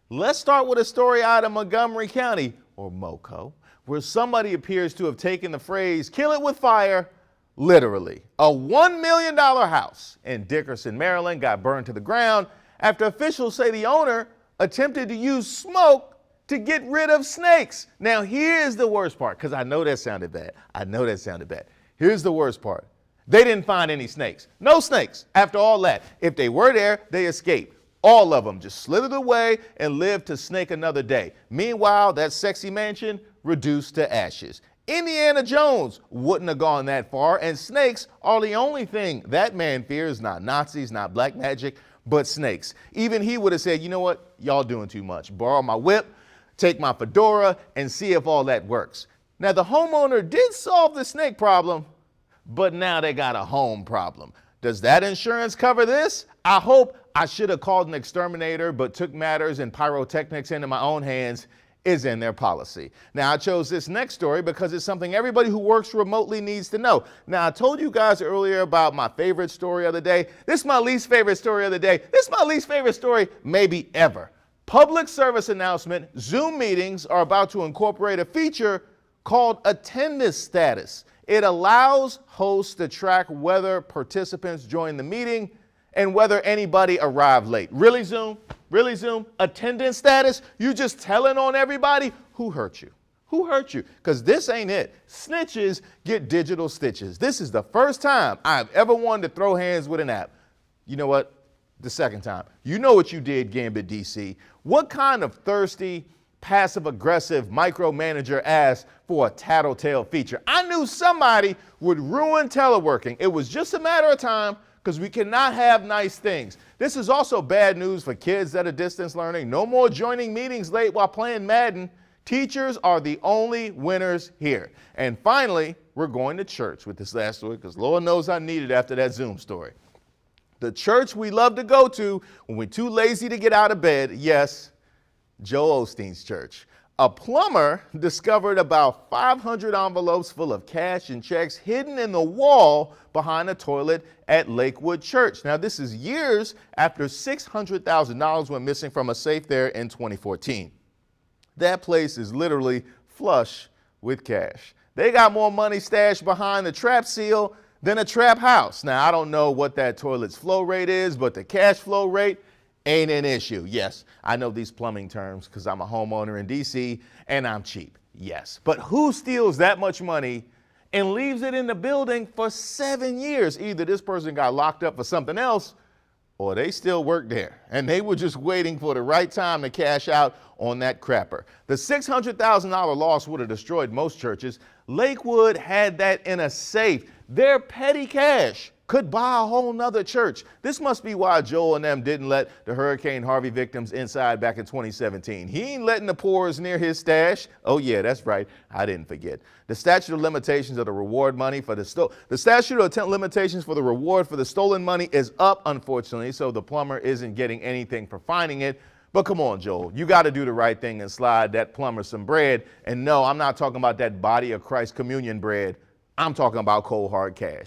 Let's start with a story out of Montgomery County, or MoCo, where somebody appears to have taken the phrase, "kill it with fire," literally. A $1 million house in Dickerson, Maryland got burned to the ground after officials say the owner attempted to use smoke to get rid of snakes. Now, here's the worst part, because I know that sounded bad. Here's the worst part. They didn't find any snakes. No snakes. After all that, if they were there, they escaped. All of them just slithered away and lived to snake another day. Meanwhile, that sexy mansion reduced to ashes. Indiana Jones wouldn't have gone that far, and snakes are the only thing that man fears, not Nazis, not black magic, but snakes. Even he would have said, you know what, y'all doing too much. Borrow my whip, take my fedora, and see if all that works. Now, the homeowner did solve the snake problem, but now they got a home problem. Does that insurance cover this? I hope. I should have called an exterminator, but took matters and pyrotechnics into my own hands is in their policy. Now, I chose this next story because it's something everybody who works remotely needs to know. Now, I told you guys earlier about my favorite story of the day. This is my least favorite story of the day. This is my least favorite story maybe ever. Public service announcement: Zoom meetings are about to incorporate a feature called attendance status. It allows hosts to track whether participants join the meeting and whether anybody arrived late. Really, Zoom? Really, Zoom? Attendance status? You just telling on everybody? Who hurt you? Who hurt you? Because this ain't it. Snitches get digital stitches. This is the first time I've ever wanted to throw hands with an app. You know what? The second time. You know what you did, Gambit DC. What kind of thirsty, passive-aggressive micromanager asked for a tattletale feature? I knew somebody would ruin teleworking. It was just a matter of time, because we cannot have nice things. This is also bad news for kids that are distance learning. No more joining meetings late while playing Madden. Teachers are the only winners here. And finally, we're going to church with this last story, because Lord knows I need it after that Zoom story. The church we love to go to when we're too lazy to get out of bed, yes, Joel Osteen's church. A plumber discovered about 500 envelopes full of cash and checks hidden in the wall behind a toilet at Lakewood Church. Now, this is years after $600,000 went missing from a safe there in 2014. That place is literally flush with cash. They got more money stashed behind the trap seal than a trap house. Now, I don't know what that toilet's flow rate is, but the cash flow rate ain't an issue. Yes, I know these plumbing terms because I'm a homeowner in DC and I'm cheap. Yes, but who steals that much money and leaves it in the building for 7 years? Either this person got locked up for something else, or they still work there and they were just waiting for the right time to cash out on that crapper. The $600,000 loss would have destroyed most churches. Lakewood had that in a safe. Their petty cash could buy a whole nother church. This must be why Joel and them didn't let the Hurricane Harvey victims inside back in 2017. He ain't letting the poors near his stash. Oh yeah, that's right. I didn't forget. The statute of limitations of the reward money for the statute of limitations for the reward for the stolen money is up, unfortunately, so the plumber isn't getting anything for finding it. But come on, Joel, you got to do the right thing and slide that plumber some bread. And no, I'm not talking about that Body of Christ communion bread. I'm talking about cold hard cash.